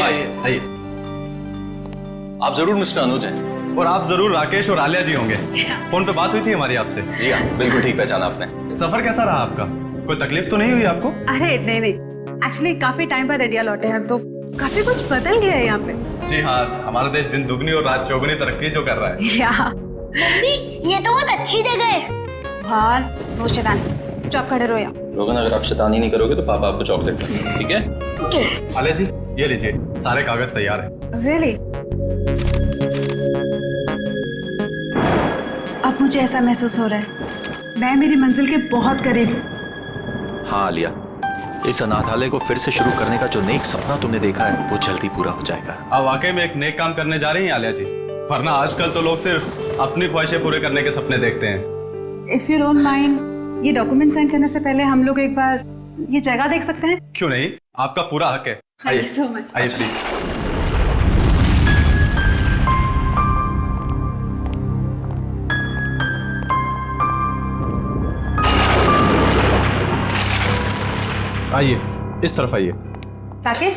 आइए आइए। आप जरूर मिस्टर अनुज हैं। और आप जरूर राकेश और आलिया जी होंगे। फोन पे बात हुई थी हमारी आपसे। जी हाँ, बिल्कुल ठीक पहचाना आपने। सफर कैसा रहा आपका? कोई तकलीफ तो नहीं हुई आपको? अरे नहीं नहीं, एक्चुअली काफी टाइम बाद इंडिया लौटे हैं तो काफी कुछ बदल गया है यहाँ पे। जी हाँ, हमारा देश दिन दुगनी और रात चौगुनी तरक्की जो कर रहा है। या मम्मी, ये तो बहुत अच्छी जगह है। भान नो शैतानी, चुप खड़े रहो यहाँ। रोगन, अगर आप शैतानी नहीं करोगे तो पापा आपको चॉकलेट देंगे, ठीक है? ओके। आलिया जी ये लीजिए, सारे कागज तैयार हैं। रियली? अब मुझे ऐसा महसूस हो रहा है मैं मेरी मंजिल के बहुत करीब हूँ। हाँ आलिया, इस अनाथालय को फिर से शुरू करने का जो नेक सपना तुमने देखा है वो जल्दी पूरा हो जाएगा। आप वाकई में एक नेक काम करने जा रही हैं आलिया जी, वरना आजकल तो लोग सिर्फ अपनी ख्वाहिशें पूरे करने के सपने देखते हैं। इफ यू डोंट माइंड, ये डॉक्यूमेंट साइन करने से पहले हम लोग एक बार ये जगह देख सकते हैं? क्यों नहीं, आपका पूरा हक है। Thank you so much. आइए प्लीज। आइए, इस तरफ आइए। राकेश,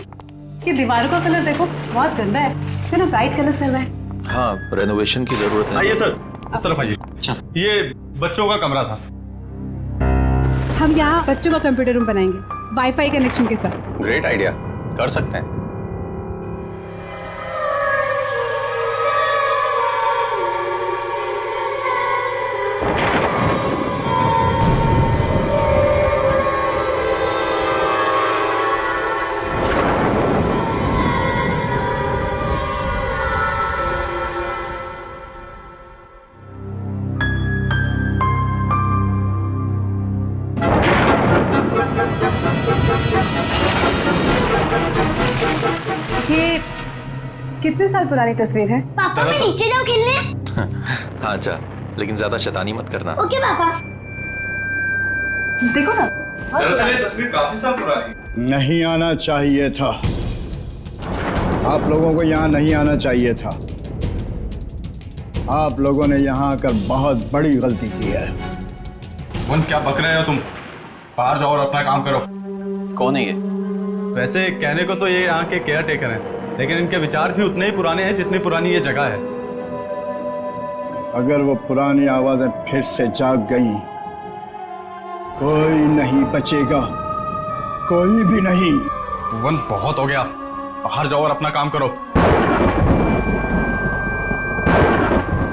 ये दीवारों का कलर देखो, बहुत गंदा है। क्यों ना ब्राइट कलर्स करवाएं? हाँ, रेनोवेशन की जरूरत है। आइए सर, इस तरफ आइए। ये बच्चों का कमरा था। हम यहाँ बच्चों का कंप्यूटर रूम बनाएंगे, वाईफाई कनेक्शन के साथ। ग्रेट आइडिया, कर सकते हैं। ये कितने साल पुरानी तस्वीर है? पापा मैं नीचे जाऊँ खेलने? हाँ जा, लेकिन ज्यादा शैतानी मत करना। ओके पापा। देखो ना। दरअसल ये तस्वीर काफी साल पुरानी है। नहीं आना चाहिए था, आप लोगों को यहाँ नहीं आना चाहिए था। आप लोगों ने यहाँ आकर बहुत बड़ी गलती की है। वन, क्या बक रहे हो तुम? बाहर जाओ और अपना काम करो। कौन है ये? वैसे कहने को तो ये यहाँ के केयर टेकर हैं, लेकिन इनके विचार भी उतने ही पुराने हैं जितनी पुरानी ये जगह है। अगर वो पुरानी आवाजें फिर से जाग गई, कोई नहीं बचेगा, कोई भी नहीं। वन, बहुत हो गया, बाहर जाओ और अपना काम करो।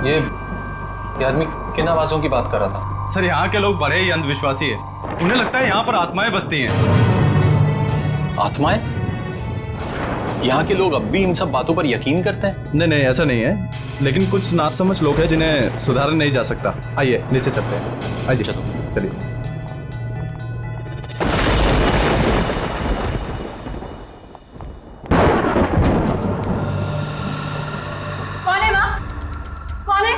ये आदमी किन आवाजों की बात कर रहा था? सर, यहाँ के लोग बड़े ही अंधविश्वासी हैं। उन्हें लगता है यहाँ पर आत्माएं बसती हैं। आत्माएं? यहाँ के लोग अब भी इन सब बातों पर यकीन करते हैं? नहीं नहीं, ऐसा नहीं है, लेकिन कुछ नासमझ लोग हैं जिन्हें सुधारा नहीं जा सकता। आइए नीचे चलते हैं। आइए चलो, चलिए। कौन है माँ? कौन है?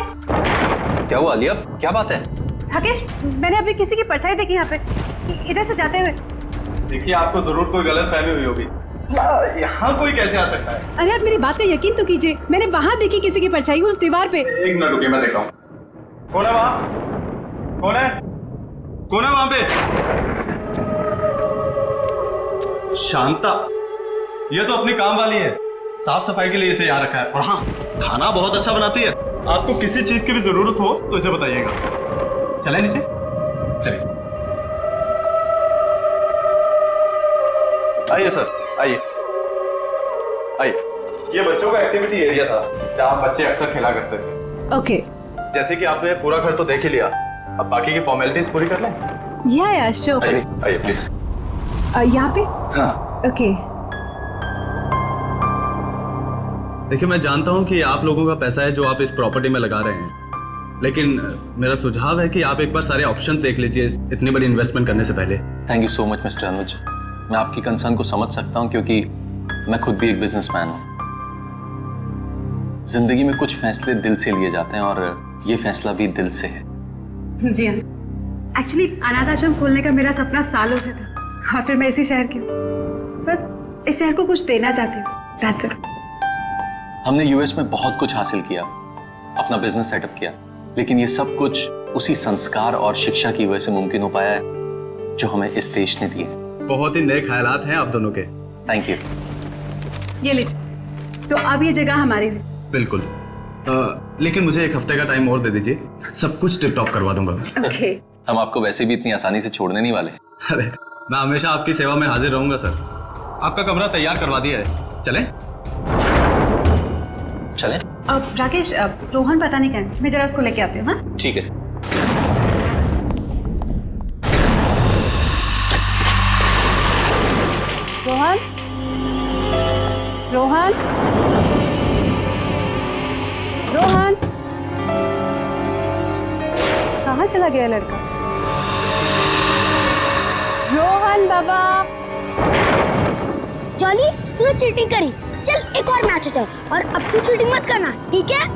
क्या हुआ आलिया, क्या बात है? राकेश, मैंने अभी किसी की परछाई देखी यहाँ पे, इधर से जाते हुए। देखिए, आपको जरूर कोई गलत फहमी हुई होगी। यहाँ कोई कैसे आ सकता है? अरे आप मेरी बात का यकीन तो कीजिए, मैंने वहां देखी किसी की परछाई उस दीवार पे। एक मिनट रुकिए, मैं देखता हूँ। कौन है वहाँ? कौन है? कौन है वहाँ पे? शांता, ये तो अपनी काम वाली है, साफ सफाई के लिए इसे यहाँ रखा है। और हाँ, खाना बहुत अच्छा बनाती है। आपको किसी चीज की भी जरूरत हो तो इसे बताइएगा। चले नीचे, चलिए। आइए सर, आइए आइए। ये बच्चों का एक्टिविटी एरिया था जहाँ बच्चे अक्सर खेला करते थे। ओके। जैसे कि आपने पूरा घर तो देख ही लिया, अब बाकी की फॉर्मेलिटीज पूरी कर लें। या श्योर। आइए आइए प्लीज। यहाँ पे? हाँ, ओके। देखिए, मैं जानता हूँ कि आप लोगों का पैसा है जो आप इस प्रॉपर्टी में लगा रहे हैं, लेकिन मेरा सुझाव है कि आप एक बार सारे ऑप्शन देख लीजिए इतनी बड़ी इन्वेस्टमेंट करने से पहले। Thank you so much mister Anuj, मैं आपकी कंसर्न को समझ सकता हूँ क्योंकि मैं खुद भी एक बिजनेसमैन हूँ। जिंदगी में कुछ फैसले दिल से लिए जाते हैं और ये फैसला भी दिल से है। जी हाँ, एक्चुअली अनाथ आश्रम खोलने का मेरा सपना सालों से था और फिर मैं इसी शहर की हूँ। बस इस शहर को कुछ देना चाहती हूँ, that's it। हमने यूएस में बहुत कुछ हासिल किया, अपना बिजनेस सेटअप किया, लेकिन ये सब कुछ उसी संस्कार और शिक्षा की वजह से मुमकिन हो पाया है जो हमें इस देश ने दिए। बहुत ही नए ख्यालात हैं आप दोनों के। Thank you. ये लीजिए। तो अब ये जगह हमारी है। बिल्कुल। लेकिन मुझे एक हफ्ते का टाइम और दे दीजिए, सब कुछ टिप टॉप करवा दूंगा मैं। ओके। हम आपको वैसे भी इतनी आसानी से छोड़ने नहीं वाले। अरे मैं हमेशा आपकी सेवा में हाजिर रहूंगा सर। आपका कमरा तैयार करवा दिया है, चलें? चलें? अब राकेश, अब रोहन पता नहीं कहाँ है, मैं जरा उसको लेके आती हूँ। हाँ ठीक है। रोहन, रोहन, रोहन, कहाँ चला गया लड़का? रोहन बाबा। जॉली, तूने चीटिंग करी। चल एक और मैच होता है और अब तू चीटिंग मत करना, ठीक है?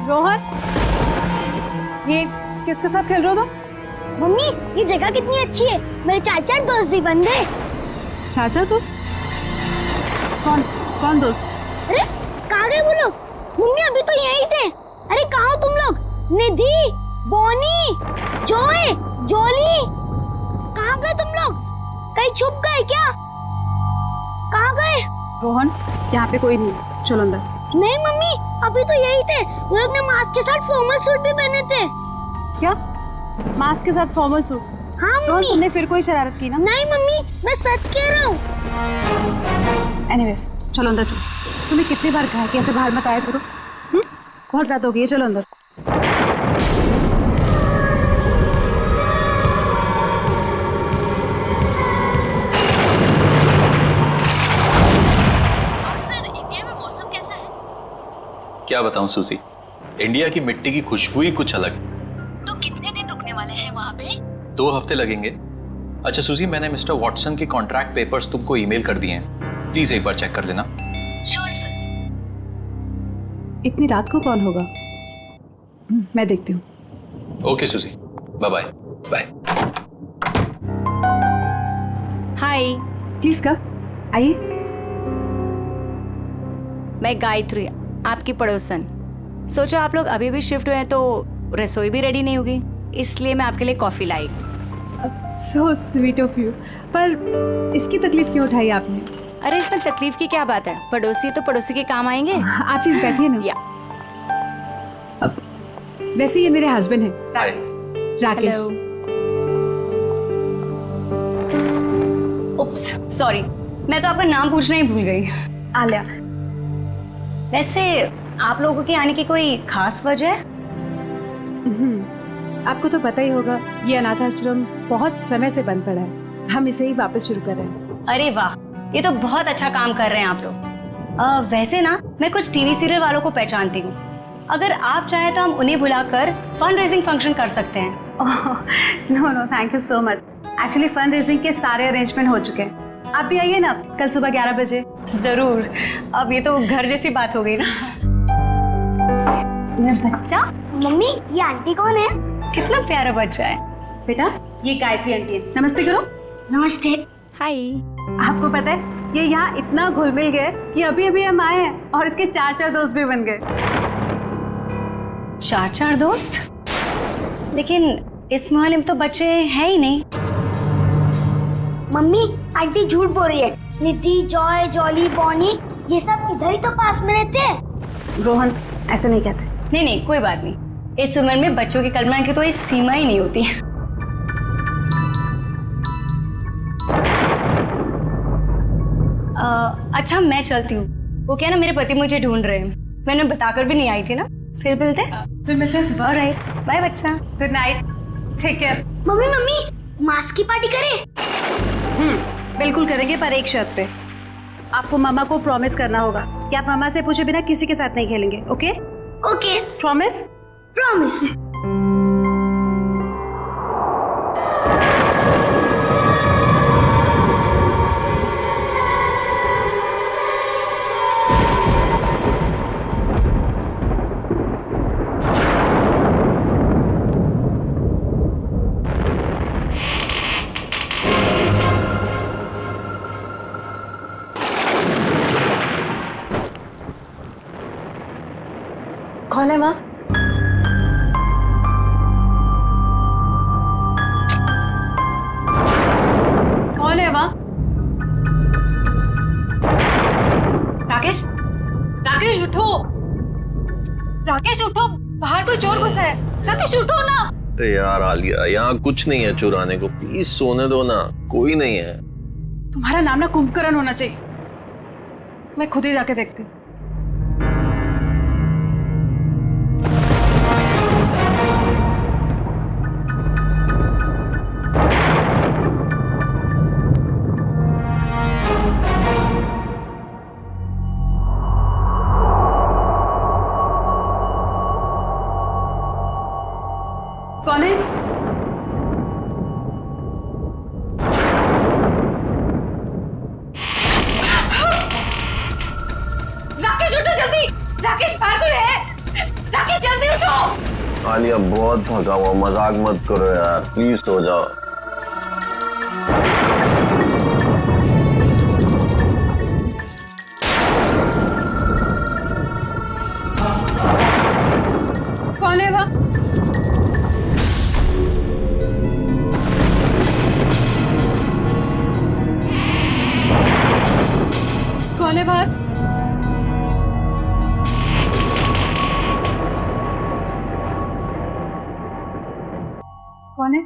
रोहन, ये किसके साथ खेल रहे हो तुम? मम्मी, ये जगह कितनी अच्छी है, मेरे चाचा दोस्त भी बन गए। चाचा दोस्त? कौन कौन दोस्त? अरे कहाँ गए वो लोग? मम्मी अभी तो यहीं थे। अरे कहाँ हो तुम लोग? निधि, बॉनी, जॉय, जॉली, कहाँ गए तुम लोग? कहीं छुप गए क्या? कहाँ गए? रोहन, यहाँ पे कोई नहीं है, चलो अंदर। नहीं मम्मी, अभी तो यही थे। वो लोग ने मास्क के साथ फॉर्मल सूट भी पहने थे। क्या? मास्क के साथ फॉर्मल सूट? हाँ रोहन, मम्मी। तुमने फिर कोई शरारत की ना? नहीं मम्मी, मैं सच कह रहा हूँ। एनीवेज, चलो अंदर चलो। तुम्हें कितनी बार कहा कि ऐसे बाहर मत आया करो? बहुत रात हो गई है, चलो अंदर। क्या बताऊं सूजी, इंडिया की मिट्टी की खुशबू ही कुछ अलग है। तो कितने दिन रुकने वाले हैं वहाँ पे? 2 हफ्ते लगेंगे। अच्छा सूजी, मैंने मिस्टर वॉटसन के कॉन्ट्रैक्ट पेपर्स तुमको ईमेल कर दिए हैं, प्लीज एक बार चेक कर लेना। Sure sir. इतनी रात को कौन होगा? मैं देखती हूँ। Okay Suzy, bye bye. Bye. Hi, please कब आइए। मैं गायत्री, आपकी पड़ोसन। सोचा आप लोग अभी भी शिफ्ट हुए हैं तो रसोई भी रेडी नहीं होगी, इसलिए मैं आपके लिए coffee lie. So sweet of you. पर इसकी तकलीफ क्यों उठाई आपने? अरे इसमें तकलीफ की क्या बात है, पड़ोसी तो पड़ोसी के काम आएंगे। आप प्लीज बैठिए ना। या अब वैसे ये मेरे हस्बैंड हैं, हाय। राकेश। उप्स, सॉरी, मैं तो आपका नाम पूछना ही भूल गई। आलिया। वैसे आप लोगों के आने की कोई खास वजह है? आपको तो पता ही होगा, ये अनाथ आश्रम बहुत समय से बंद पड़ा है, हम इसे ही वापस शुरू कर रहे हैं। अरे वाह, ये तो बहुत अच्छा काम कर रहे हैं आप लोग। वैसे ना, मैं कुछ टीवी सीरियल वालों को पहचानती हूँ। अगर आप चाहें तो हम उन्हें बुलाकर फंड रेजिंग फंक्शन कर सकते हैं। No no, thank you so much. Actually fund raising के सारे अरेंजमेंट हो चुके हैं। आप भी आइए ना कल सुबह 11 बजे। जरूर। अब ये तो घर जैसी बात हो गई ना। ये बच्चा, मम्मी, ये आंटी कौन है? कितना प्यारा बच्चा है। बेटा, ये गायत्री आंटी है, नमस्ते करो। नमस्ते। हाय। आपको पता है, ये यहाँ इतना घुल मिल गए कि अभी अभी हम आए हैं और इसके 4 दोस्त भी बन गए। 4 दोस्त? लेकिन इस मोहल्ले में तो बच्चे हैं ही नहीं। मम्मी, आंटी झूठ बोल रही है। निधि, जॉय, जॉली, बॉनी, ये सब इधर ही तो पास में रहते हैं। रोहन, ऐसे नहीं कहते। नहीं नहीं, कोई बात नहीं। इस उम्र में बच्चों की कल्पना की तो कोई सीमा ही नहीं होती। अच्छा, मैं चलती हूँ। वो क्या ना, मेरे पति मुझे ढूंढ रहे हैं। मैंने बताकर भी नहीं आई थी ना। फिर मिलते हैं। फिर मिलते हैं सुबह। ऑलराइट, बाय बच्चा। Good night, take care. मम्मी मम्मी, मास्क की पार्टी करें? बिल्कुल करेंगे, पर एक शर्त पे। आपको मामा को प्रॉमिस करना होगा कि आप मामा से पूछे बिना किसी के साथ नहीं खेलेंगे। ओके? Okay, promise? प्रॉमिस। कौन है माँ? कौन है माँ? राकेश उठो, राकेश उठो, बाहर कोई चोर घुसा है। राकेश उठो ना। अरे यार आलिया, यहाँ कुछ नहीं है चुराने को, प्लीज सोने दो ना, कोई नहीं है। तुम्हारा नाम ना कुंभकर्ण होना चाहिए। मैं खुद ही जाके देखती हूँ। कौन है? राकेश उठो जल्दी। राकेश बाहर कोई है। राकेश जल्दी उठो। आलिया बहुत थका हुआ, मजाक मत करो यार, प्लीज सो जाओ। कौन है वह? कौन है बाहर? कौन है?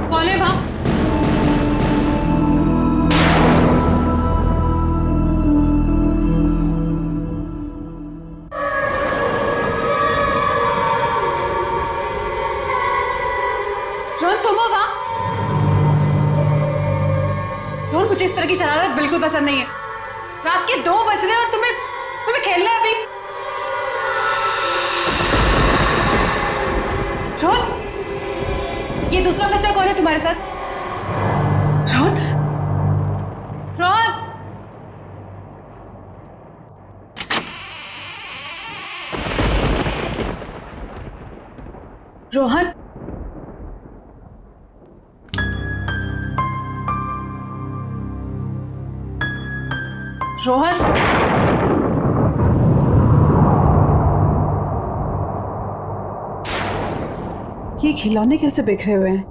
कौन है वहां? रोहन तुम हो वहां? रोहन मुझे इस तरह की शरारत बिल्कुल पसंद नहीं है। रात के 2 बज रहे हैं और तुम्हें खेलना है अभी। रोहन, ये दूसरा बच्चा कौन है तुम्हारे साथ? रोहन, रोहन, रोहन, रोहन, ये खिलौने कैसे बिखरे हुए हैं?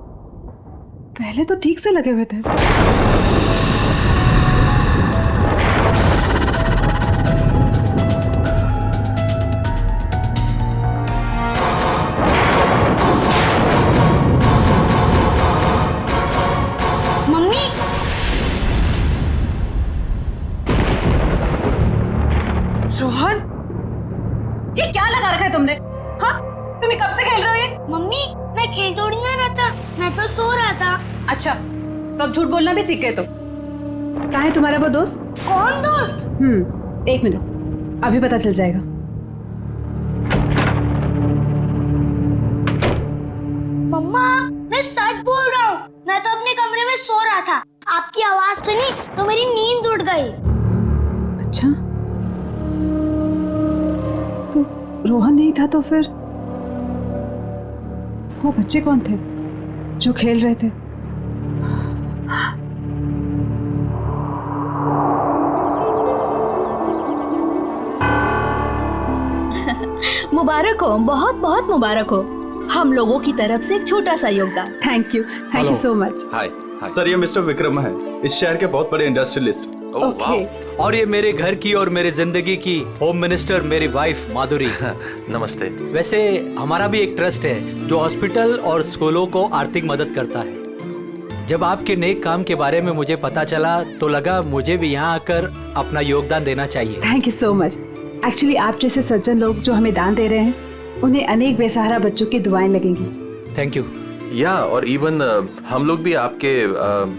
पहले तो ठीक से लगे हुए थे। मम्मी रोहन, ये क्या लगा रखा है तुमने? हाँ, तुम कब से खेल रहे हो ये? मम्मी मैं खेल थोड़ी ना रहा था, मैं तो सो रहा था। अच्छा, तो अब झूठ बोलना भी सीख गए तुम। कहाँ है तुम्हारा वो दोस्त? कौन दोस्त? 1 मिनट, अभी पता चल जाएगा। मम्मा मैं सच बोल रहा हूँ, मैं तो अपने कमरे में सो रहा था, आपकी आवाज सुनी तो मेरी नींद उड़ गई। अच्छा, तो रोहन नहीं था तो फिर वो बच्चे कौन थे जो खेल रहे थे? मुबारक हो, बहुत बहुत मुबारक हो। हम लोगों की तरफ से एक छोटा सा योगदान। Thank you so much. Hi. Sir ये मिस्टर विक्रम है, इस शहर के बहुत बड़े इंडस्ट्रियलिस्ट। ओह वाह। और ये मेरे घर की और मेरे जिंदगी की होम मिनिस्टर मेरी वाइफ माधुरी। नमस्ते। वैसे हमारा भी एक ट्रस्ट है जो हॉस्पिटल और स्कूलों को आर्थिक मदद करता है। जब आपके नेक काम के बारे में मुझे पता चला तो लगा मुझे भी यहाँ आकर अपना योगदान देना चाहिए। Thank you so much. Actually आप जैसे सज्जन लोग जो हमें दान दे रहे हैं, उन्हें अनेक बेसहारा बच्चों की दुआएं लगेंगी। Thank you. या और इवन हम लोग भी आपके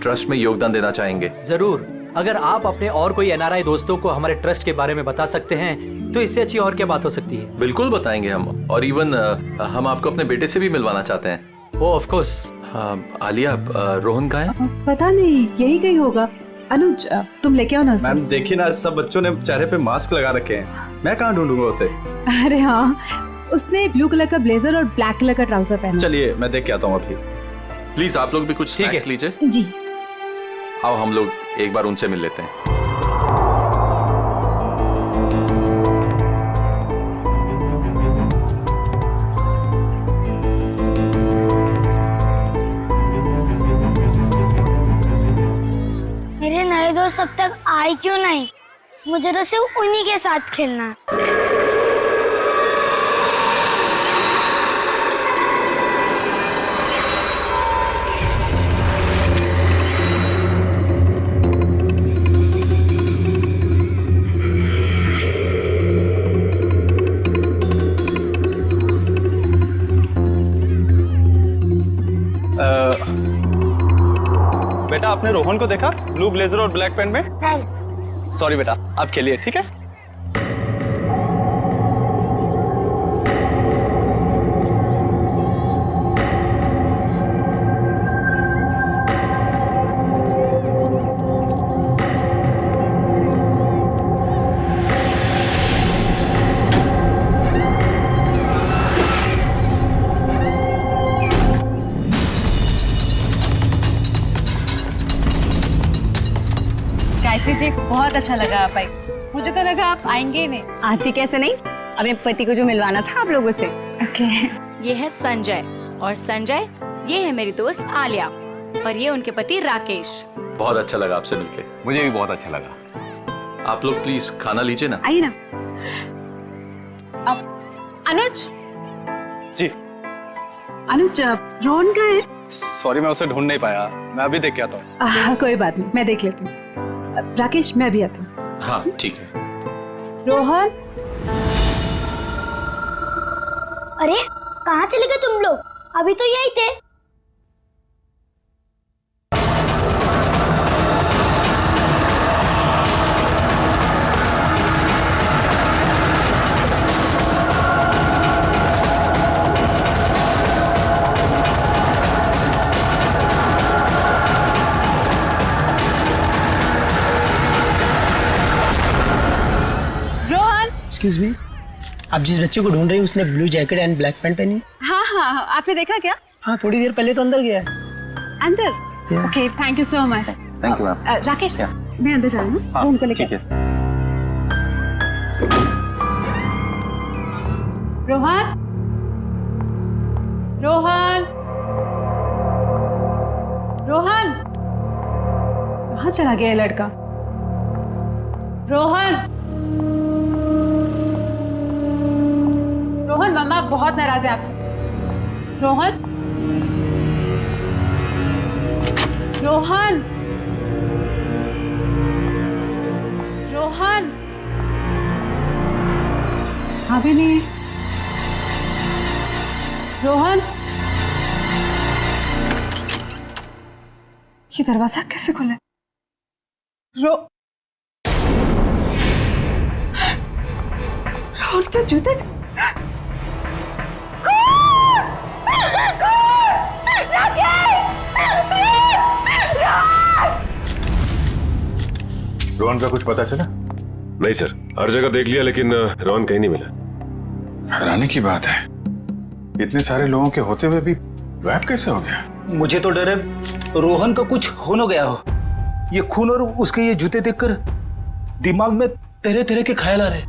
ट्रस्ट में योगदान देना चाहेंगे। जरूर, अगर आप अपने और कोई एनआरआई दोस्तों को हमारे ट्रस्ट के बारे में बता सकते हैं तो इससे अच्छी और क्या बात हो सकती है। बिल्कुल बताएंगे हम, और इवन हम आपको अपने बेटे से भी मिलवाना चाहते हैं। ओ ऑफ कोर्स। आलिया, रोहन कहाँ है? पता नहीं, यही कहीं होगा। अनुज तुम लेके आओ ना उसे। मैम देखिए ना, सब बच्चों ने चेहरे पे मास्क लगा रखे हैं, मैं कहाँ ढूंढूंगा उसे? अरे हाँ, उसने ब्लू कलर का ब्लेजर और ब्लैक कलर का ट्राउजर पहना। चलिए मैं देख के आता हूँ अभी। प्लीज आप लोग भी कुछ स्नैक्स लीजिए। जी। आओ हम लोग एक बार उनसे मिल लेते हैं। मेरे नए दोस्त अब तक आए क्यों नहीं? मुझे तो सिर्फ उन्हीं के साथ खेलना है। बेटा आपने रोहन को देखा ब्लू ब्लेजर और ब्लैक पैंट में? नहीं। सॉरी बेटा, आप खेलिए ठीक है। गायत्री जी बहुत अच्छा लगा आप आई। मुझे तो लगा आप आएंगे ही नहीं। आती कैसे नहीं, अपने पति को जो मिलवाना था आप लोगों से। ओके। ये है संजय, और संजय ये है मेरी दोस्त आलिया, और ये उनके पति राकेश। बहुत अच्छा लगा आपसे मिलके। मुझे भी बहुत अच्छा लगा। आप लोग प्लीज खाना लीजिए ना। आइए ना। अब अनुज। जी। अनुज रोहन का है? सॉरी मैं उसे ढूंढ नहीं पाया, मैं अभी देख के आता हूँ। कोई बात नहीं, मैं देख लेती हूँ। राकेश मैं भी आता हूँ। हाँ ठीक है। रोहन। अरे कहाँ चले गए तुम लोग? अभी तो यही थे। एक्सक्यूज मी, आप जिस बच्चे को ढूंढ रहे हैं उसने blue jacket and black pant पहनी है? हाँ हाँ, आपने देखा क्या? हाँ, थोड़ी देर पहले तो अंदर गया है। अंदर? Okay, thank you so much. Thank you ma'am. Rakesh मैं अंदर जा रहा हूँ। हाँ, उनको लेके। ठीक है। रोहन। रोहन। रोहन कहाँ चला गया ये लड़का? रोहन। रोहन मम्मा बहुत नाराज है आपसे। रोहन। रोहन। रोहन। अभी नहीं। रोहन। ये दरवाजा कैसे खुला? रोहन के जूते। रोहन का कुछ पता चला? नहीं सर, हर जगह देख लिया लेकिन रोहन कहीं नहीं मिला। हैरानी की बात है, इतने सारे लोगों के होते हुए भी गायब कैसे हो गया? मुझे तो डर है रोहन का कुछ हो न गया हो। ये खून और उसके ये जूते देखकर दिमाग में तरह तरह के ख्याल आ रहे।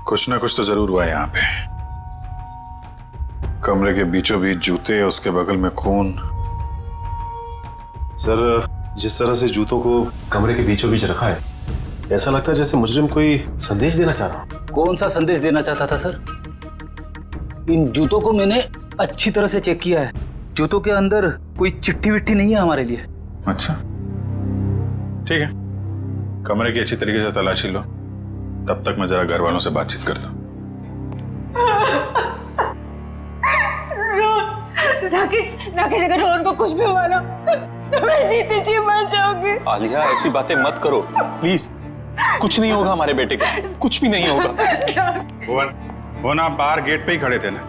कुछ ना कुछ तो जरूर हुआ यहाँ पे। कमरे के बीचों बीच जूते, उसके बगल में खून। सर जिस तरह से जूतों को कमरे के बीचों बीच रखा है, ऐसा लगता है जैसे मुजरिम कोई संदेश देना चाह रहा। कौन सा संदेश देना चाहता था सर? इन जूतों को मैंने अच्छी तरह से चेक किया है। जूतों के अंदर कोई चिट्ठी विट्ठी नहीं है हमारे लिए। अच्छा ठीक है, कमरे की अच्छी तरीके से तलाशी लो, तब तक मैं जरा घर वालों से बातचीत करता हूँ। राकेश अगर रोहन को कुछ भी हुआ ना तो मैं जीते जी मर जाऊंगी। आलिया ऐसी बातें मत करो प्लीज। कुछ नहीं होगा हमारे बेटे को, कुछ भी नहीं होगा। रोहन आप बाहर गेट पे ही खड़े थे ना,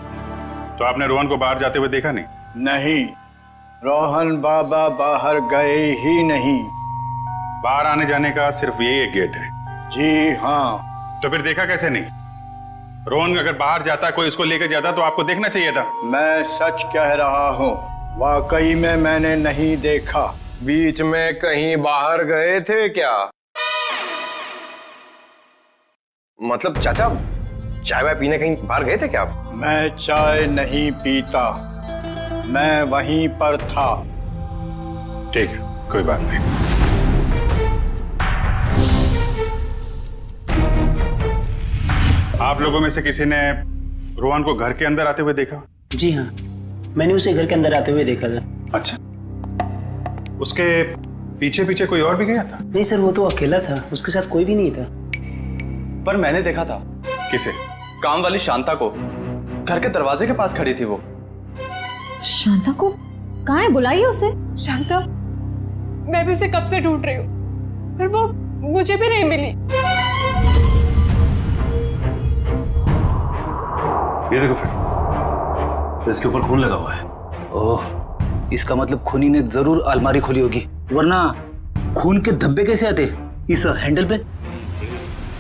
तो आपने रोहन को बाहर जाते हुए देखा नहीं? नहीं, रोहन बाबा बाहर गए ही नहीं। बाहर आने जाने का सिर्फ यही एक गेट है? जी हाँ। तो फिर देखा कैसे नहीं? रोहन अगर बाहर जाता, कोई उसको लेकर जाता तो आपको देखना चाहिए था। मैं सच कह रहा हूँ, वाकई में मैंने नहीं देखा। बीच में कहीं बाहर गए थे क्या? मतलब चाचा, चाय वाय पीने कहीं बाहर गए थे क्या आप? मैं चाय नहीं पीता, मैं वहीं पर था। ठीक है, कोई बात नहीं। आप लोगों में से किसी ने रोहन को घर के अंदर आते हुए देखा? जी हाँ, मैंने उसे घर के अंदर आते हुए देखा था। अच्छा, उसके पीछे पीछे कोई और भी गया था? नहीं सर, वो तो अकेला था, उसके साथ कोई भी नहीं था। पर मैंने देखा था। किसे? काम वाली शांता को। घर के दरवाजे के पास खड़ी थी वो। शांता को कहाँ है? बुलाइए उसे। शांता, मैं भी उसे कब से ढूंढ रही हूँ, पर वो मुझे भी नहीं मिली। ये देखो फ्रेंड, इसके ऊपर खून लगा हुआ है। ओह, इसका मतलब खूनी ने जरूर अलमारी खोली होगी, वरना खून के धब्बे कैसे आते इस हैंडल पे?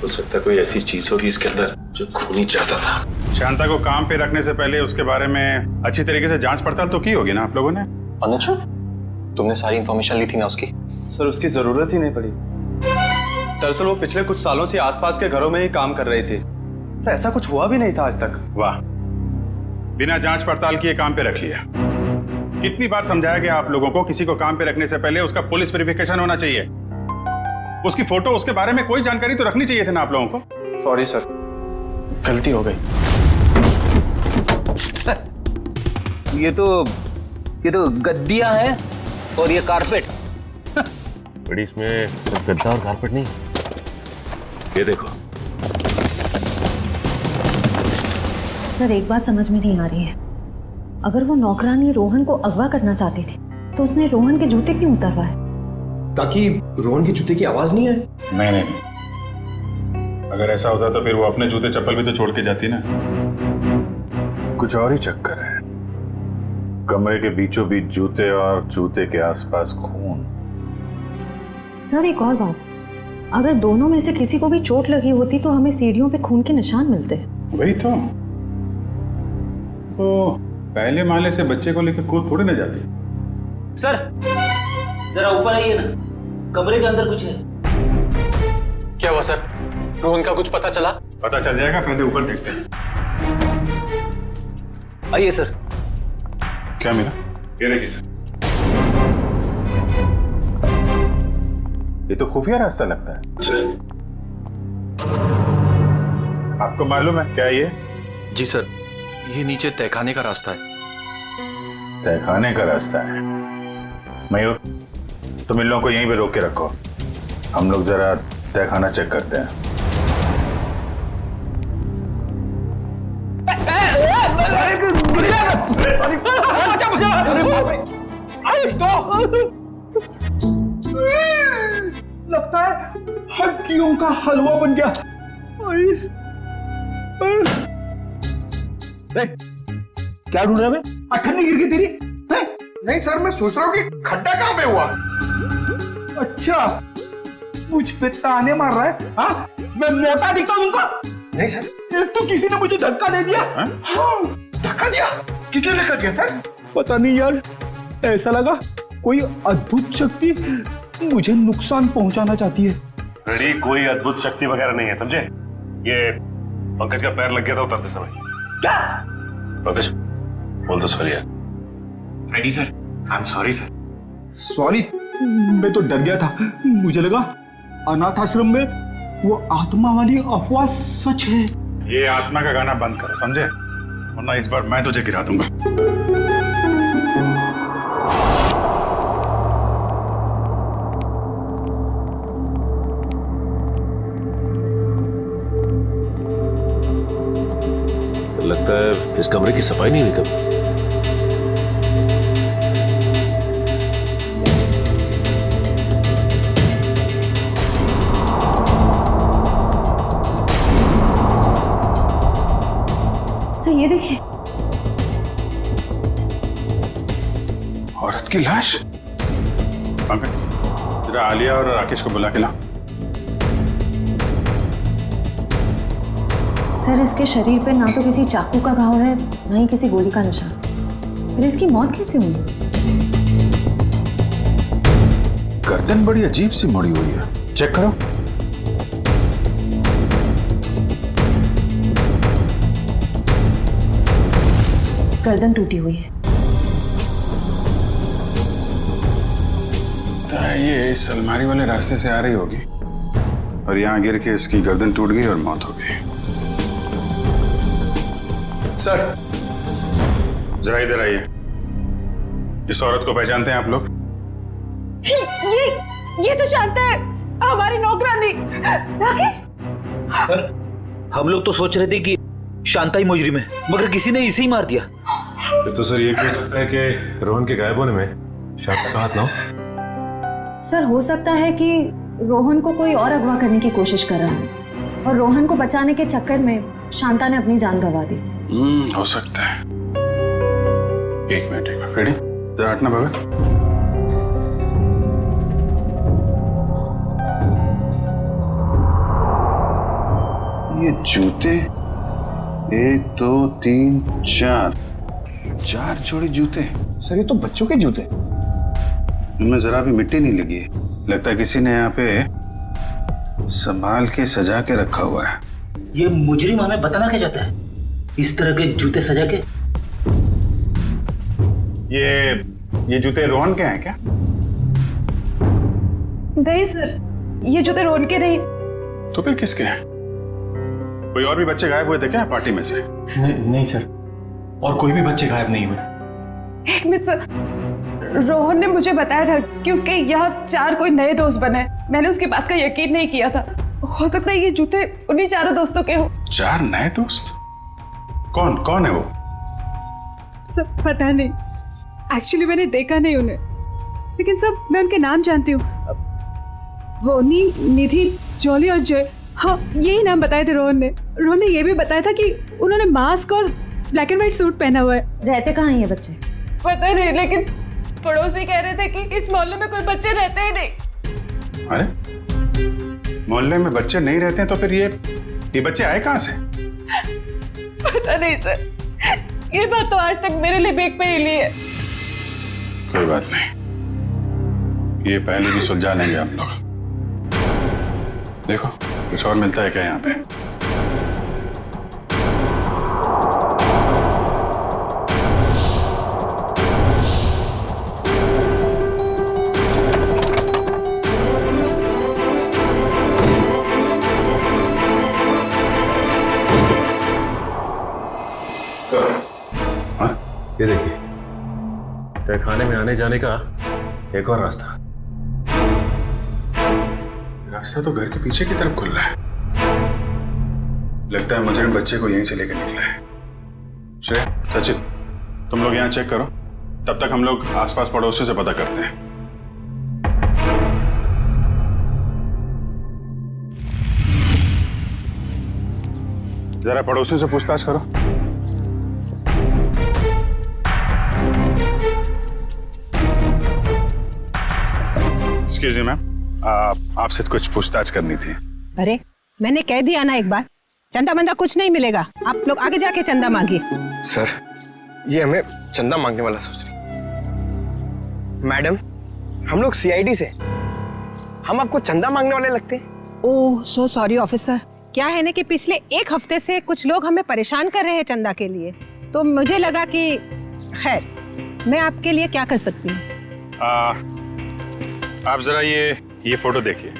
हो सकता है कोई ऐसी चीज होगी इसके अंदर जो खूनी चाहता था। शांता को काम पे रखने से पहले उसके बारे में अच्छी तरीके से जांच पड़ताल तो की होगी ना आप लोगों ने? अनुज, तुमने सारी इंफॉर्मेशन ली थी ना उसकी? सर, उसकी जरूरत ही नहीं पड़ी। दरअसल वो पिछले कुछ सालों से आसपास के घरों में ही काम कर रही थी, पर ऐसा कुछ हुआ भी नहीं था आज तक। वाह, बिना जांच पड़ताल किए काम पे रख लिया। कितनी बार समझाया गया आप लोगों को, किसी को काम पे रखने से पहले उसका पुलिस वेरिफिकेशन होना चाहिए। उसकी फोटो, उसके बारे में कोई जानकारी तो रखनी चाहिए थी ना आप लोगों को। सॉरी सर, गलती हो गई। ये तो गद्दियां हैं और ये कारपेट। बड़ी, इसमें सिर्फ गद्दा और कारपेट नहीं, ये देखो। सर, एक बात समझ में नहीं आ रही है। अगर वो नौकरानी रोहन को अगवा करना चाहती थी तो उसने रोहन के जूते क्यों उतरवाए? ताकि रोहन की जूते की आवाज नहीं आए। नहीं, अगर ऐसा होता तो फिर वो अपने जूते चप्पल भी तो छोड़ के जाती ना। कुछ और ही चक्कर है। कमरे के बीचों बीच जूते और जूते के आसपास खून। सर, एक और बात, अगर दोनों में से किसी को भी चोट लगी होती तो हमें सीढ़ियों पे खून के निशान मिलते। वही तो पहले माले से बच्चे को लेकर कूद थोड़ी ना जाती। सर, जरा ऊपर आइए ना, कमरे के अंदर कुछ है। क्या हुआ सर? रोहन का कुछ पता चला? पता चल जाएगा, पहले ऊपर देखते हैं। आइए सर। क्या मिला? ये देखिए सर, ये तो खुफिया रास्ता लगता है। आपको मालूम है क्या ये? जी सर, ये नीचे तहखाने का रास्ता है। तहखाने का रास्ता है? मयूर, तुम इन लोगों को यहीं पे रोक के रखो, हम लोग जरा तहखाना चेक करते हैं। लगता है हड्डियों का हलवा बन गया। क्या ढूंढ रहा है? अठन्नी गिर गई तेरी? नहीं सर, मैं सोच रहा हूँ कि खड्डा कहाँ पे हुआ। अच्छा, मुझ पे ताने मार रहा है? हाँ, मैं मोटा दिखता हूँ तुमको? नहीं सर। एक तो किसी ने मुझे धक्का दे दिया। हाँ, धक्का दिया? किसने धक्का दिया सर? पता नहीं यार, ऐसा लगा कोई अद्भुत शक्ति मुझे नुकसान पहुंचाना चाहती है। रेडी, कोई अद्भुत शक्ति वगैरह नहीं है, समझे? ये पंकज का पैर लग गया था उतरते समय। क्या? पंकज, बोल दो सॉरी यार। Ready sir, I am sorry sir. Sorry? मैं तो डर गया था, मुझे लगा अनाथ आश्रम में वो आत्मा वाली अफवाह सच है। ये आत्मा का गाना बंद करो, समझे? वरना इस बार मैं तुझे गिरा दूंगा। लगता है इस कमरे की सफाई नहीं हुई कभी। सर, ये देखिए, औरत की लाश। पंकज, जरा आलिया और राकेश को बुला के ला। सर इसके शरीर पे ना तो किसी चाकू का घाव है ना ही किसी गोली का निशान। फिर इसकी मौत कैसे हुई? गर्दन बड़ी अजीब सी मुड़ी हुई है, चेक करो। गर्दन टूटी हुई है। तो ये इस अलमारी वाले रास्ते से आ रही होगी और यहाँ गिर के इसकी गर्दन टूट गई और मौत हो गई। सर जरा इधर आइए। इस औरत को पहचानते हैं आप लोग? ये तो शांता है, हमारी नौकरानी। राकेश सर हम लोग तो सोच रहे थे कि शांता ही मुजरिम है, मगर किसी ने इसे ही मार दिया। तो सर ये कह सकता है कि रोहन के गायब होने में शांता का हाथ ना हो? सर हो सकता है कि रोहन को कोई और अगवा करने की कोशिश कर रहा है और रोहन को बचाने के चक्कर में शांता ने अपनी जान गंवा दी। हो सकता है। एक मिनट रेडी, जरा हटना भगत। ये जूते 1 2 3 4 जोड़ी जूते। सर ये तो बच्चों के जूते। इनमें जरा भी मिट्टी नहीं लगी है। लगता है किसी ने यहाँ पे संभाल के सजा के रखा हुआ है। ये मुजरिम हमें बताना क्या चाहता है? इस तरह के जूते सजा के? ये जूते रोहन के हैं क्या? नहीं सर, ये जूते रोहन के नहीं। तो फिर किसके हैं? कोई और भी बच्चे गायब हुए थे क्या पार्टी में से? नहीं सर, और कोई भी बच्चे गायब नहीं हुए। एक मिनट सर, रोहन ने मुझे बताया था कि उसके यहाँ 4 कोई नए दोस्त बने। मैंने उसकी बात का यकीन नहीं किया था। हो सकता है ये जूते उन्हीं 4 दोस्तों के हो। 4 नए दोस्त? कौन है वो? सब पता नहीं, एक्चुअली मैंने देखा नहीं उन्हें, लेकिन सब मैं उनके नाम जानती हूँ। बोनी, निधि, जॉली और जय। हाँ, यही नाम बताए थे रोहन ने। रोहन ने ये भी बताया था कि उन्होंने मास्क और ब्लैक एंड व्हाइट सूट पहना हुआ है। रहते कहाँ हैं ये बच्चे? पता नहीं, लेकिन पड़ोसी कह रहे थे कि इस मोहल्ले में कोई बच्चे रहते ही नहीं। अरे मोहल्ले में बच्चे नहीं रहते हैं तो फिर ये बच्चे आए कहाँ से? पता नहीं सर, ये बात तो आज तक मेरे लिए भी एक पहेली है। कोई बात नहीं, ये पहले भी सुलझा लेंगे हम लोग। देखो कुछ और मिलता है क्या यहाँ पे? ये देखिए, तहखाने में आने जाने का एक और रास्ता तो घर के पीछे की तरफ खुल रहा है। लगता है मुजरिम बच्चे को यहीं से लेकर निकला है। श्रेय, सचिन, तुम लोग यहाँ चेक करो, तब तक हम लोग आसपास पड़ोसी से पता करते हैं। जरा पड़ोसी से पूछताछ करो। एक्सक्यूज मी मैम, आपसे कुछ पूछताछ करनी थी। अरे मैंने कह दिया ना एक बार, चंदा मंदा कुछ नहीं मिलेगा। आप लोग आगे जाके चंदा मांगिए। सर ये हमें चंदा मांगने वाला सोच रही। मैडम हम लोग सीआईडी से, हम आपको चंदा मांगने वाले लगते हैं। ओह सो सॉरी ऑफिसर। क्या है ना कि पिछले 1 हफ्ते से कुछ लोग हमें परेशान कर रहे हैं चंदा के लिए, तो मुझे लगा कि खैर मैं आपके लिए क्या कर सकती हूँ। आप जरा ये फोटो देखिए।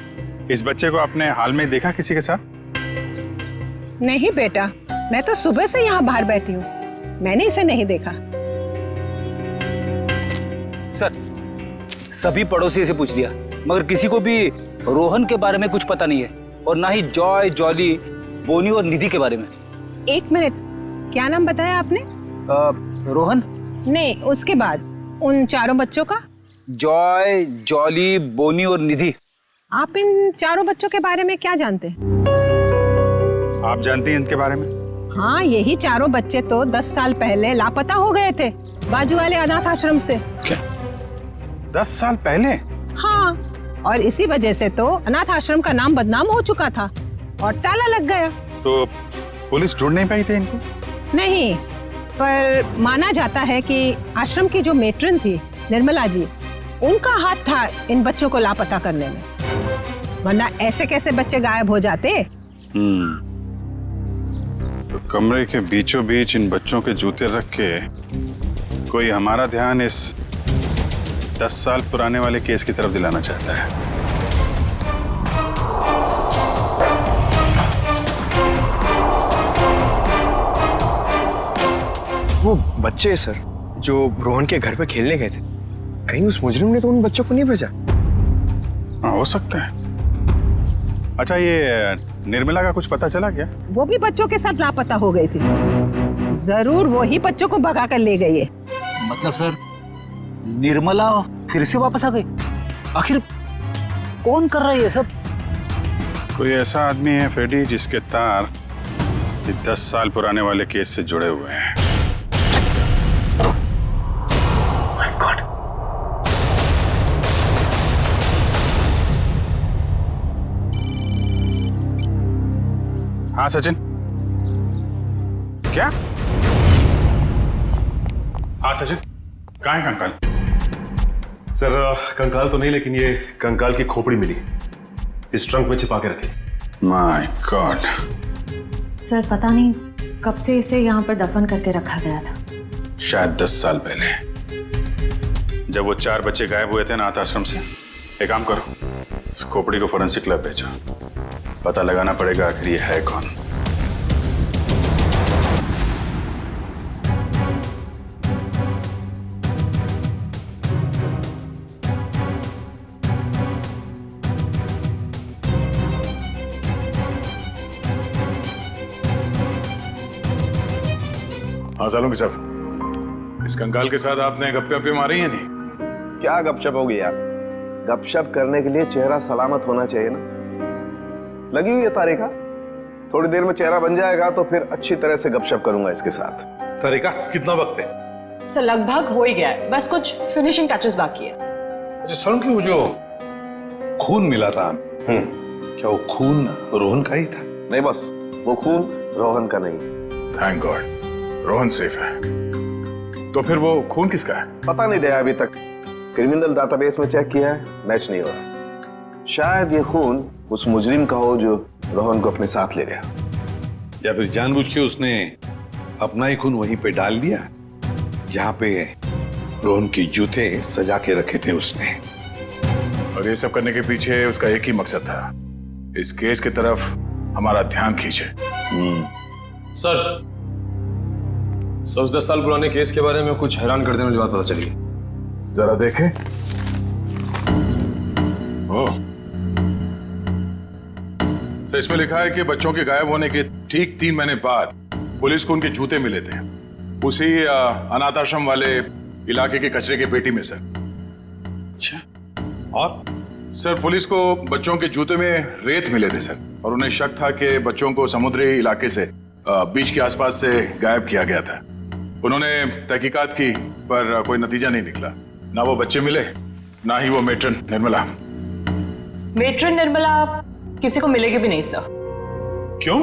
इस बच्चे को आपने हाल में देखा किसी के साथ? नहीं बेटा, मैं तो सुबह से यहाँ बाहर बैठी हूँ, मैंने इसे नहीं देखा। सर सभी पड़ोसी से पूछ लिया, मगर किसी को भी रोहन के बारे में कुछ पता नहीं है, और ना ही जॉय, जॉली, बोनी और निधि के बारे में। 1 मिनट, क्या नाम बताया आपने? रोहन नहीं, उसके बाद उन 4 बच्चों का? जॉय, जॉली, बोनी और निधि। आप इन 4 बच्चों के बारे में क्या जानते हैं? आप जानती हैं इनके बारे में? हाँ, यही 4 बच्चे तो 10 साल पहले लापता हो गए थे बाजू वाले अनाथ आश्रम से। क्या 10 साल पहले? हाँ, और इसी वजह से तो अनाथ आश्रम का नाम बदनाम हो चुका था और ताला लग गया। तो पुलिस ढूंढ नहीं पाई थी इनको? नहीं, पर माना जाता है कि आश्रम की जो मेट्रन थी निर्मला जी, उनका हाथ था इन बच्चों को लापता करने में, वरना ऐसे कैसे बच्चे गायब हो जाते। तो कमरे के बीचों बीच इन बच्चों के जूते रख के कोई हमारा ध्यान इस 10 साल पुराने वाले केस की तरफ दिलाना चाहता है। वो बच्चे सर जो रोहन के घर पे खेलने गए थे, कहीं उस मुजरिम ने तो उन बच्चों को नहीं भेजा? हाँ, हो सकता है। अच्छा, ये निर्मला का कुछ पता चला क्या? वो भी बच्चों के साथ लापता हो गई थी। जरूर वो ही बच्चों को भगा कर ले गई है। मतलब सर, निर्मला फिर से वापस आ गई? आखिर कौन कर रहा है ये सब? कोई ऐसा आदमी है फेडी जिसके तार 10 साल पुराने वाले केस से जुड़े हुए हैं। My God. हाँ सचिन, क्या? हाँ सचिन, कहाँ है कंकाल? सर कंकाल तो नहीं, लेकिन ये कंकाल की खोपड़ी मिली, इस ट्रंक में छिपा के रखी। My God. सर पता नहीं कब से इसे यहाँ पर दफन करके रखा गया था। शायद 10 साल पहले, जब वो 4 बच्चे गायब हुए थे अनाथ आश्रम से। एक काम करो, इस खोपड़ी को फोरेंसिक लैब भेजो, पता लगाना पड़ेगा आखिर ये है कौन। हाँ सालुंकी साहब, इस कंकाल के साथ आपने गप्पे वप्पे मारी है नहीं? क्या गपशप होगी यार? गपशप करने के लिए चेहरा सलामत होना चाहिए ना। लगी हुई है तारिका, थोड़ी देर में चेहरा बन जाएगा तो फिर अच्छी तरह से गपशप करूंगा इसके साथ। तारिका, कितना वक्त है? सर लगभग हो ही गया है, बस कुछ फिनिशिंग टचेस बाकी है। अच्छा सालुंकी, वो जो खून मिला था, क्या वो खून रोहन का ही था? नहीं बस, वो खून रोहन का नहीं। थैंक गॉड, रोहन सेफ है। तो फिर वो खून किसका है? पता नहीं दया अभी तक, क्रिमिनल डाटाबेस में चेक किया है, मैच नहीं हो रहा। शायद ये खून उस मुजरिम का हो जो रोहन को अपने साथ ले गया, या फिर जानबूझ के उसने अपना ही खून वहीं पे डाल दिया जहां पे रोहन के जूते सजा के रखे थे उसने। और ये सब करने के पीछे उसका एक ही मकसद था, इस केस की तरफ हमारा ध्यान खींचे। सर, उस 10 साल पुराने केस के बारे में कुछ हैरान कर देने वाली बात पता चली। जरा देखें। ओह, तो इसमें लिखा है कि बच्चों के गायब होने के ठीक 3 महीने बाद पुलिस को उनके जूते मिले थे, उसी अनाथ आश्रम वाले इलाके के कचरे की पेटी में सर। अच्छा, और सर पुलिस को बच्चों के जूते में रेत मिले थे सर, और उन्हें शक था कि बच्चों को समुद्री इलाके से बीच के आसपास से गायब किया गया था। उन्होंने तहकीकात की पर कोई नतीजा नहीं निकला, ना वो बच्चे मिले ना ही वो मेट्रन निर्मला। मेट्रन निर्मला किसी को मिलेगी भी नहीं सर। क्यों?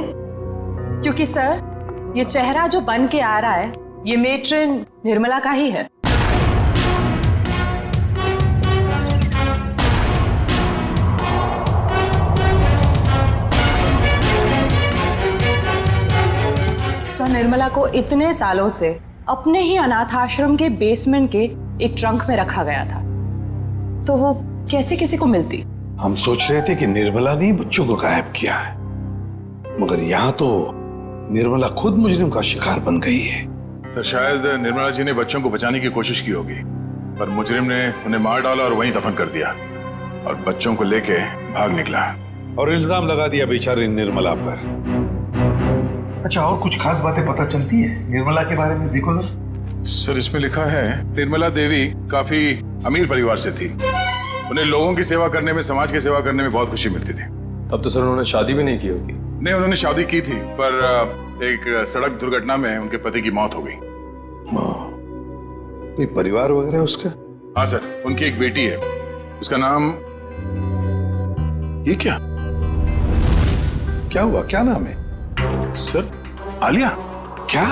क्योंकि सर ये चेहरा जो बन के आ रहा है ये मेट्रन निर्मला का ही है। सर निर्मला को इतने सालों से अपने ही अनाथ आश्रम के बेसमेंट के एक ट्रंक में रखा गया था, तो वो कैसे किसी को मिलती? हम सोच रहे थे कि निर्मला ने बच्चों को गायब किया है, मगर यहाँ तो निर्मला खुद मुजरिम का शिकार बन गई है। तो शायद निर्मला जी ने बच्चों को बचाने की कोशिश की होगी, पर मुजरिम ने उन्हें मार डाला और वहीं दफन कर दिया और बच्चों को लेके भाग निकला और इल्जाम लगा दिया बेचारी निर्मला पर। अच्छा, और कुछ खास बातें पता चलती है निर्मला के बारे में? देखो सर, इसमें लिखा है निर्मला देवी काफी अमीर परिवार से थी, उन्हें लोगों की सेवा करने में, समाज की सेवा करने में बहुत खुशी मिलती थी। तब तो सर उन्होंने शादी भी नहीं की होगी। नहीं, उन्होंने शादी की थी, पर एक सड़क दुर्घटना में उनके पति की मौत हो गई। कोई परिवार वगैरह उसका? हाँ सर, उनकी एक बेटी है, उसका नाम, ये क्या हुआ, क्या नाम है? सर आलिया? क्या?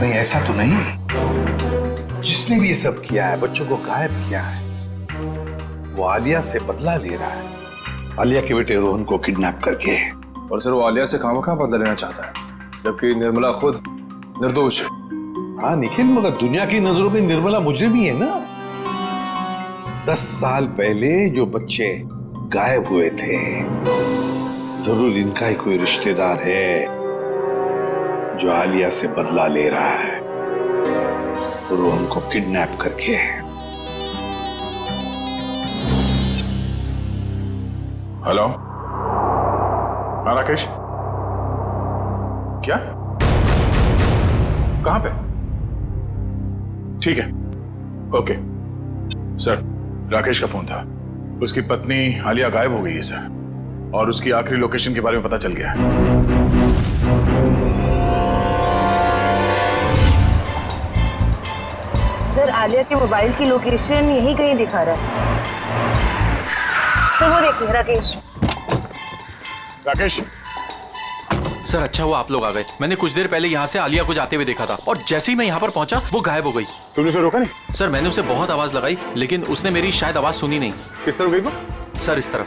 नहीं, ऐसा तो नहीं। जिसने भी ये सब किया है, बच्चों को गायब किया है, वो आलिया से बदला ले रहा है। आलिया के बेटे रोहन को किडनैप करके। और सर वो आलिया से खामखा बदला लेना चाहता है, जबकि निर्मला खुद निर्दोष है। हाँ निखिल, मगर दुनिया की नजरों में निर्मला मुजरिम ही है ना। 10 साल पहले जो बच्चे गायब हुए थे, जरूर इनका ही कोई रिश्तेदार है जो आलिया से बदला ले रहा है रोहन को किडनैप करके। हेलो, हाँ राकेश, क्या? कहां पे? ठीक है, ओके सर। राकेश का फोन था, उसकी पत्नी आलिया गायब हो गई है सर, और उसकी आखिरी लोकेशन के बारे में पता चल गया है। सर आलिया के मोबाइल की लोकेशन यही कहीं दिखा रहा है। तो वो देखिए राकेश। राकेश सर अच्छा हुआ आप लोग आ गए। मैंने कुछ देर पहले यहाँ से आलिया को जाते हुए देखा था, और जैसे ही मैं यहाँ पर पहुंचा वो गायब हो गई। तुमने उसे रोका नहीं? सर मैंने उसे बहुत आवाज लगाई, लेकिन उसने मेरी शायद आवाज सुनी नहीं। किस तरफ गई वो? सर इस तरफ।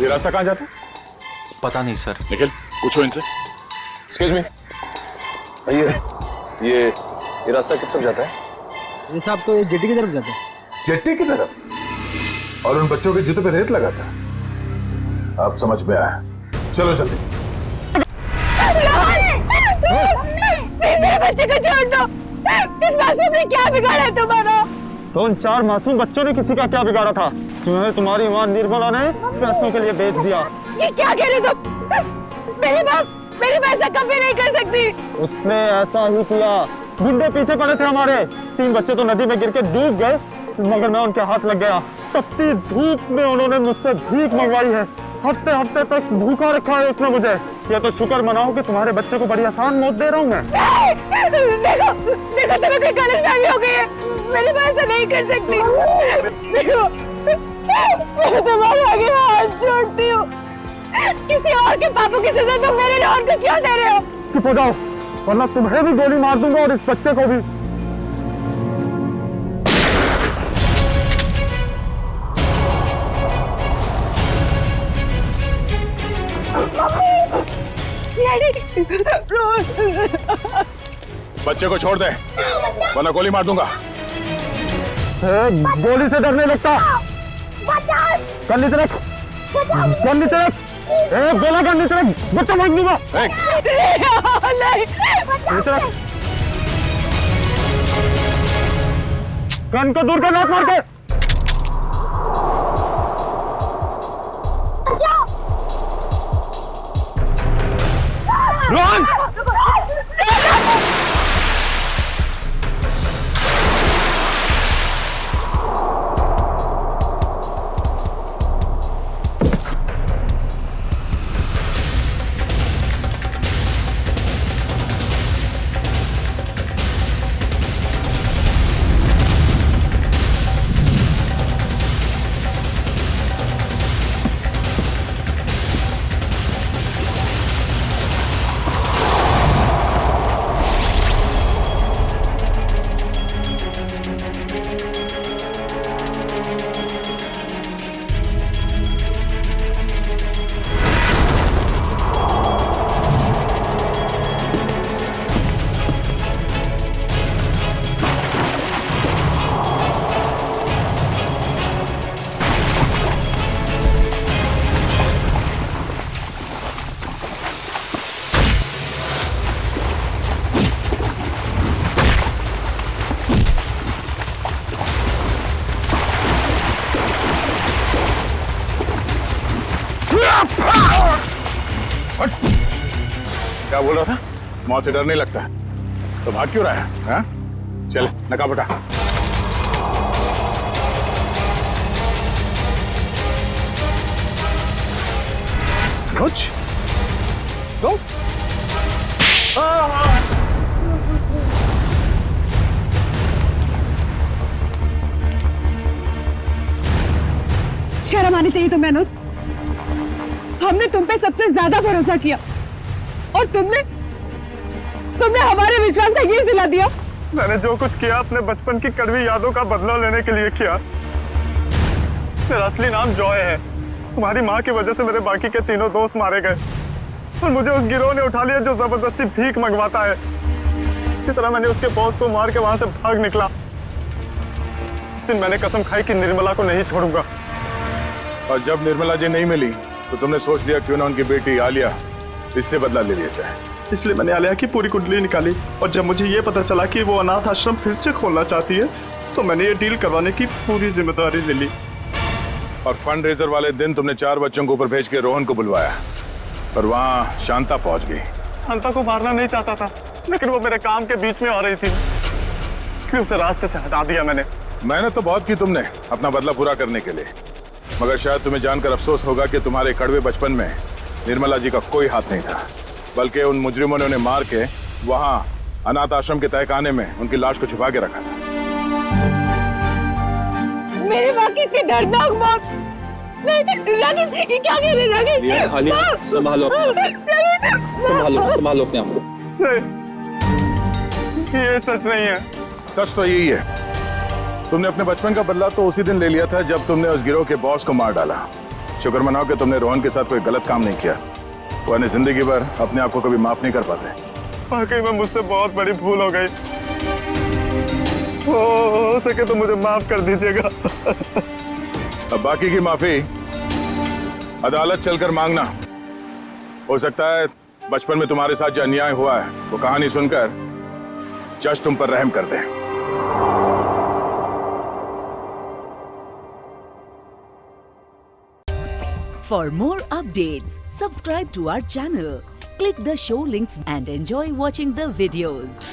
ये रास्ता कहाँ जाता है? पता नहीं सर। निखिल पूछो इनसे। एक्सक्यूज मी, ये रास्ता किस तरफ जाता है? ये साहब तो जेटी की तरफ जाता है। जेटी की तरफ? और उन बच्चों के जूते पे रेत लगा था। अब समझ में आया, चलो जल्दी। मेरे बच्चे को छोड़ दो। इस मासूम ने क्या बिगाड़ा है तुम्हारा? तो उन 4 मासूम बच्चों ने किसी का क्या बिगाड़ा था? तुम्हें तुम्हारी मां निर्मला ने पैसों के लिए बेच दिया। ये क्या कह रहे तुम? मेरी मां ऐसा कभी नहीं कर सकती। उसने ऐसा ही किया। गुंडे पीछे पड़े थे हमारे। 3 बच्चे तो नदी में गिर के डूब गए, मगर मैं उनके हाथ लग गया। तपती धूप में उन्होंने मुझसे भीख मंगवाई है। हफ्ते हफ्ते तक भूखा रखा है उसने मुझे। ये तो शुक्र मनाओ कि तुम्हारे बच्चे को बड़ी आसान मौत दे रहा हूँ मैं। देखो तुम्हें कोई गलतफहमी हो गई है। मेरी मां ऐसा नहीं कर सकती। देखो मैं तुम्हारे आगे हाथ जोड़ती हूँ। किसी और के पापों की सजा तुम मेरे रोहन को क्यों दे रहे हो? चुप हो जाओ, वरना तुम्हें भी गोली मार दूंगा और इस बच्चे को भी। बच्चे को छोड़ दे, वरना गोली मार दूंगा। गोली से डर नहीं लगता। कर नीचे रख, कर नीचे रख। बोला कर नीचे रख, बच्चा मार दूंगा। नीचे रख, कान को दूर कर, लात मार के। रोहन! क्या बोल रहा था? मौत से डर नहीं लगता, तो भाग क्यों रहा है? हाँ? चल नकाब उठा। कुछ तो शर्म आनी चाहिए तुम्हें अनुज। हमने तुम पे सबसे ज्यादा भरोसा किया और तुमने हमारे विश्वास का ये सिला दिया। मैंने जो कुछ किया अपने बचपन की कड़वी यादों का बदला लेने के लिए किया। मेरा असली नाम जॉय है। तुम्हारी माँ की वजह से मेरे बाकी के तीनों दोस्त मारे गए और मुझे उस गिरोह ने उठा लिया जो जबरदस्ती भीख मंगवाता है। इसी तरह मैंने उसके बॉस को मार के वहां से भाग निकला। उस दिन मैंने कसम खाई कि निर्मला को नहीं छोड़ूंगा। और जब निर्मला जी नहीं मिली तो तुमने सोच लिया क्यों ना उनकी बेटी आलिया इससे बदला ले लिया जाए। इसलिए मैंने आलिया की पूरी कुंडली निकाली और जब मुझे ये पता चला कि वो अनाथ आश्रम फिर से खोलना चाहती है तो मैंने ये डील करवाने की पूरी जिम्मेदारी ले ली। और फंड रेजर वाले दिन तुमने 4 बच्चों को ऊपर भेज के रोहन को बुलवाया और वहां शांता पहुंच गई। शांता को मारना नहीं चाहता था लेकिन वो मेरे काम के बीच में आ रही थी, इसलिए उसे रास्ते से हटा दिया मैंने। मेहनत तो बहुत की तुमने अपना बदला पूरा करने के लिए, मगर शायद तुम्हें जानकर अफसोस होगा कि तुम्हारे कड़वे बचपन में निर्मला जी का कोई हाथ नहीं था, बल्कि उन मुजरिमों ने उन्हें मार के वहां अनाथ आश्रम के तहखाने में उनकी लाश को छुपा के रखा था। मेरे माँ की इतनी दर्दनाक मौत। राकेश देखिए क्या कह रहे राकेश। आलिया संभालो संभालो अपने आप को। ये सच नहीं है। सच तो यही है, तुमने अपने बचपन का बदला तो उसी दिन ले लिया था जब तुमने उस गिरोह के बॉस को मार डाला। शुक्र मनाओ कि तुमने रोहन के साथ कोई गलत काम नहीं किया, वरना जिंदगी भर अपने आप को कभी माफ नहीं कर पाते। वाकई में मुझसे बहुत बड़ी भूल हो गई। हो सके तो मुझे माफ कर दीजिएगा। अब बाकी की माफी अदालत चलकर मांगना। हो सकता है बचपन में तुम्हारे साथ जो अन्याय हुआ है वो कहानी सुनकर जज तुम पर रहम कर दे। For more updates, subscribe to our channel, click the show links and enjoy watching the videos.